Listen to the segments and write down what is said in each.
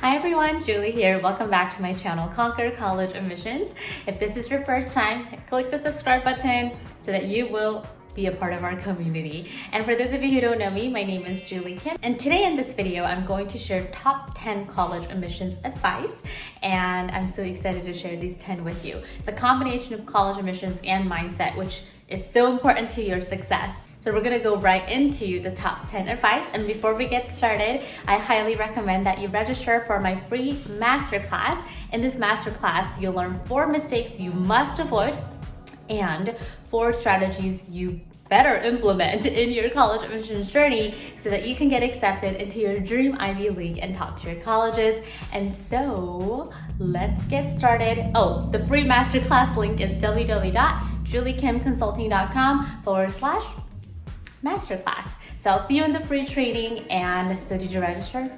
Hi everyone, Julie here. Welcome back to my channel, Conquer College Admissions. If this is your first time, click the subscribe button so that you will be a part of our community. And for those of you who don't know me, my name is Julie Kim. And today in this video, I'm going to share top 10 college admissions advice. And I'm so excited to share these 10 with you. It's a combination of college admissions and mindset, which is so important to your success. So we're gonna go right into the top 10 advice. And before we get started, I highly recommend that you register for my free masterclass. In this masterclass, you'll learn 4 mistakes you must avoid and 4 strategies you better implement in your college admissions journey so that you can get accepted into your dream Ivy League and top tier colleges. And so let's get started. Oh, the free masterclass link is www.juliekimconsulting.com/masterclass. So I'll see you in the free training. And so did you register?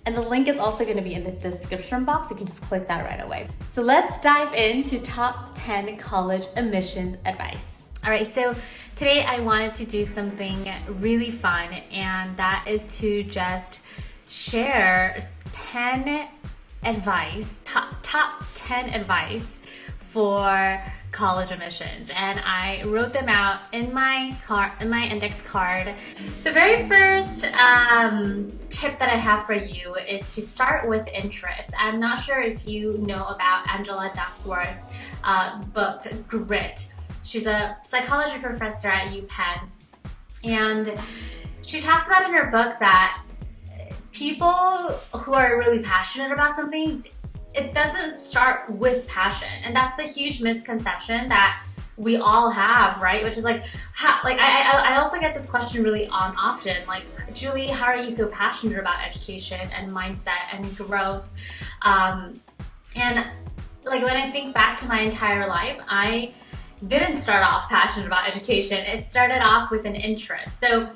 And the link is also going to be in the description box. You can just click that right away. So let's dive into top 10 college admissions advice. All right, so today I wanted to do something really fun, and that is to just share 10 advice, top 10 advice for college admissions, and I wrote them out in my index card. The very first tip that I have for you is to start with interest. I'm not sure if you know about Angela Duckworth's book, Grit. She's a psychology professor at UPenn, and she talks about in her book that people who are really passionate about something, it doesn't start with passion. And that's the huge misconception that we all have, right? Which is like, I also get this question really often, like, Julie, how are you so passionate about education and mindset and growth? And like, when I think back to my entire life, I didn't start off passionate about education. It started off with an interest. So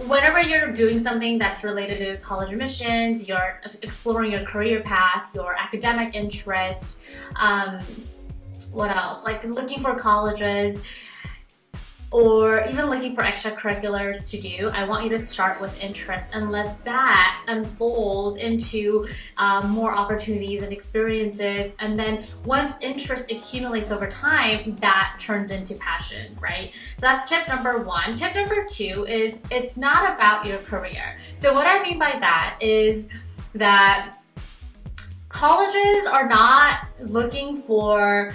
whenever you're doing something that's related to college admissions, you're exploring your career path, your academic interest, what else? Like looking for colleges, or even looking for extracurriculars to do, I want you to start with interest and let that unfold into more opportunities and experiences. And then once interest accumulates over time, that turns into passion, right? So that's tip number 1. Tip number 2 is it's not about your career. So what I mean by that is that colleges are not looking for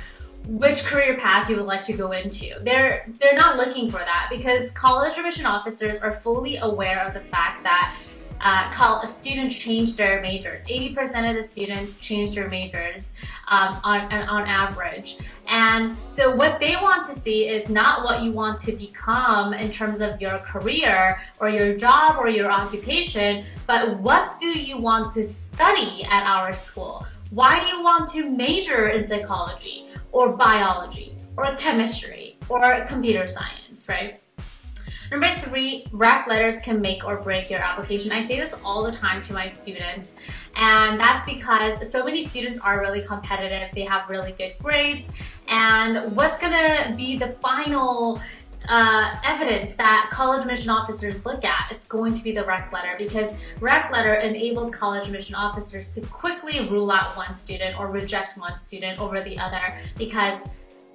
which career path you would like to go into. They're not looking for that, because college admission officers are fully aware of the fact that students change their majors. 80% of the students change their majors on average. And so what they want to see is not what you want to become in terms of your career or your job or your occupation, but what do you want to study at our school? Why do you want to major in psychology, or biology, or chemistry, or computer science, right? Number 3, rec letters can make or break your application. I say this all the time to my students, and that's because so many students are really competitive. They have really good grades, and what's gonna be the final evidence that college admission officers look at? It's going to be the rec letter, because rec letter enables college admission officers to quickly rule out one student or reject one student over the other, because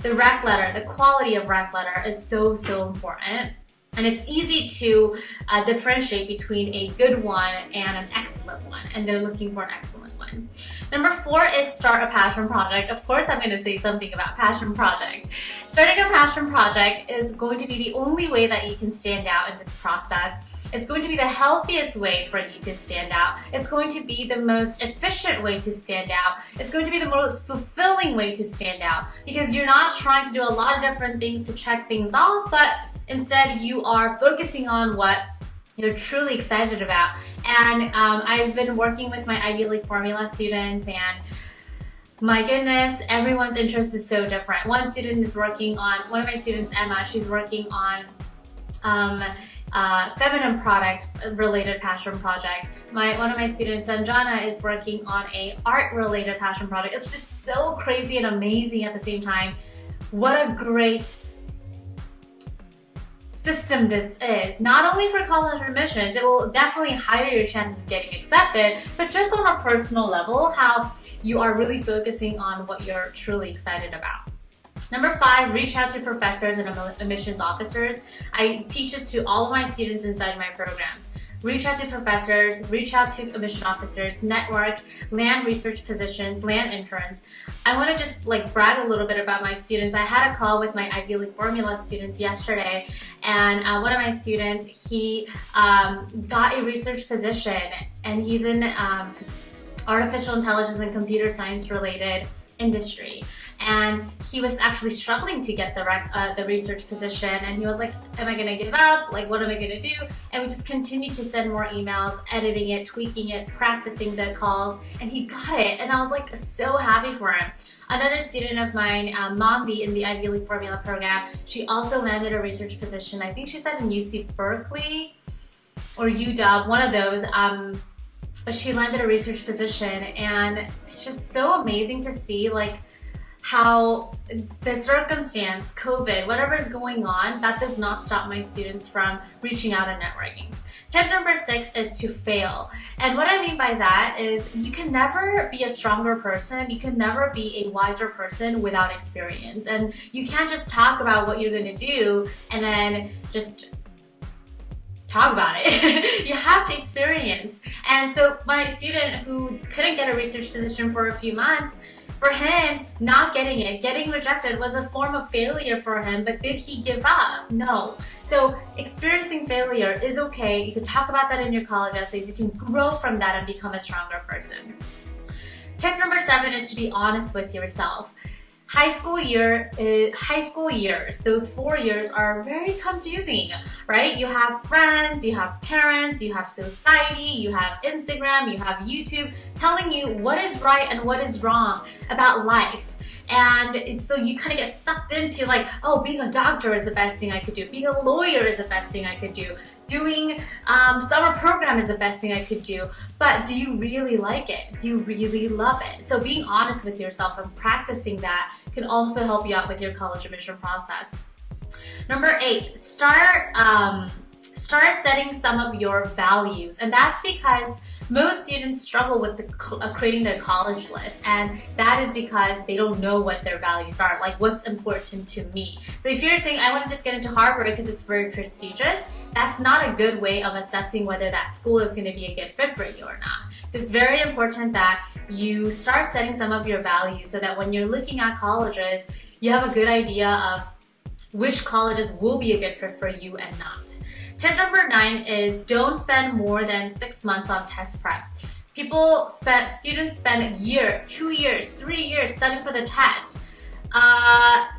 the rec letter, the quality of rec letter is so important. And it's easy to differentiate between a good one and an excellent one, and they're looking for an excellent one. Number 4 is start a passion project. Of course, I'm going to say something about passion project. Starting a passion project is going to be the only way that you can stand out in this process. It's going to be the healthiest way for you to stand out. It's going to be the most efficient way to stand out. It's going to be the most fulfilling way to stand out, because you're not trying to do a lot of different things to check things off, but instead you are focusing on what you're truly excited about. And I've been working with my Ivy League formula students, and my goodness, everyone's interest is so different. One of my students, Emma, she's working on feminine product related passion project. One of my students, Sanjana, is working on a art related passion project. It's just so crazy and amazing at the same time. What a great system this is. Not only for college admissions, it will definitely higher your chances of getting accepted, but just on a personal level, how you are really focusing on what you're truly excited about. Number 5, reach out to professors and admissions officers. I teach this to all of my students inside my programs. Reach out to professors, reach out to admission officers, network, land research positions, land interns. I want to just brag a little bit about my students. I had a call with my Ivy League formula students yesterday, and one of my students, he got a research position, and he's in artificial intelligence and computer science related industry. And he was actually struggling to get the research position, and he was like, am I gonna give up? What am I gonna do? And we just continued to send more emails, editing it, tweaking it, practicing the calls, and he got it. And I was so happy for him. Another student of mine, Mombi, in the Ivy League formula program, she also landed a research position. I think she said in UC Berkeley or UW, one of those. But she landed a research position, and it's just so amazing to see how the circumstance, COVID, whatever is going on, that does not stop my students from reaching out and networking. Tip number 6 is to fail. And what I mean by that is you can never be a stronger person, you can never be a wiser person without experience. And you can't just talk about what you're gonna do and then just talk about it. You have to experience. And so my student who couldn't get a research position for a few months, for him, not getting it, getting rejected was a form of failure for him, but did he give up? No. So experiencing failure is okay. You can talk about that in your college essays. You can grow from that and become a stronger person. Tip number 7 is to be honest with yourself. High school years, those 4 years are very confusing, right? You have friends, you have parents, you have society, you have Instagram, you have YouTube telling you what is right and what is wrong about life. And so you kind of get sucked into being a doctor is the best thing I could do. Being a lawyer is the best thing I could do. Doing summer program is the best thing I could do. But do you really like it? Do you really love it? So being honest with yourself and practicing that can also help you out with your college admission process. Number 8, start setting some of your values. And that's because most students struggle with creating their college list, and that is because they don't know what their values are, what's important to me. So if you're saying, I want to just get into Harvard because it's very prestigious, that's not a good way of assessing whether that school is going to be a good fit for you or not. So it's very important that you start setting some of your values so that when you're looking at colleges, you have a good idea of which colleges will be a good fit for you and not. Tip number 9 is don't spend more than 6 months on test prep. Students spend a year, 2 years, 3 years studying for the test.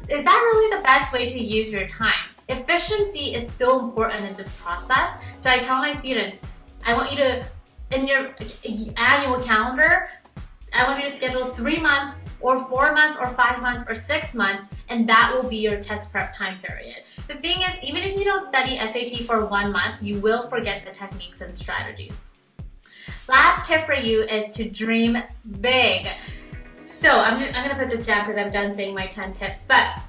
Is that really the best way to use your time? Efficiency is so important in this process. So I tell my students, I want you to, in your annual calendar, I want you to schedule 3 months or 4 months or 5 months or 6 months, and that will be your test prep time period. The thing is, even if you don't study SAT for 1 month, you will forget the techniques and strategies. Last tip for you is to dream big. So I'm gonna put this down because I'm done saying my 10 tips, but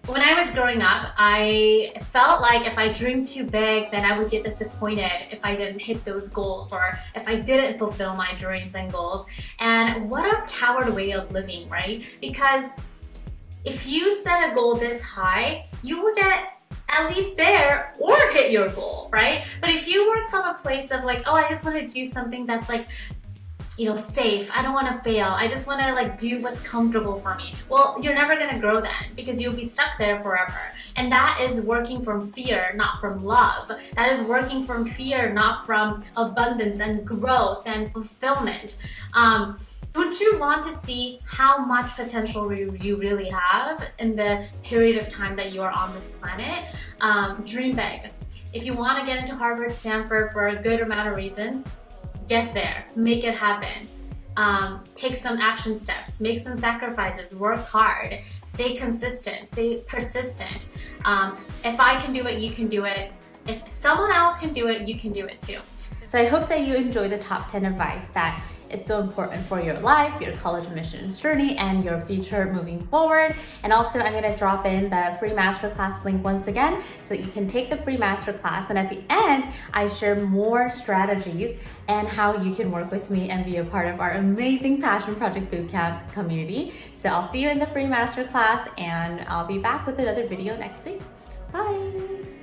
when I was growing up, I felt like if I dreamed too big, then I would get disappointed if I didn't hit those goals or if I didn't fulfill my dreams and goals. And what a coward way of living, right? Because if you set a goal this high, you will get at least there or hit your goal, right? But if you work from a place of I just want to do something that's safe. I don't want to fail. I just want to do what's comfortable for me. Well, you're never going to grow then because you'll be stuck there forever. And that is working from fear, not from love. That is working from fear, not from abundance and growth and fulfillment. Don't you want to see how much potential you really have in the period of time that you are on this planet? Dream big. If you want to get into Harvard, Stanford for a good amount of reasons, get there, make it happen. Take some action steps, make some sacrifices, work hard, stay consistent, stay persistent. If I can do it, you can do it. If someone else can do it, you can do it too. So I hope that you enjoy the top 10 advice that is so important for your life, your college admissions journey, and your future moving forward. And also I'm gonna drop in the free masterclass link once again so that you can take the free masterclass. And at the end, I share more strategies and how you can work with me and be a part of our amazing Passion Project Bootcamp community. So I'll see you in the free masterclass, and I'll be back with another video next week. Bye.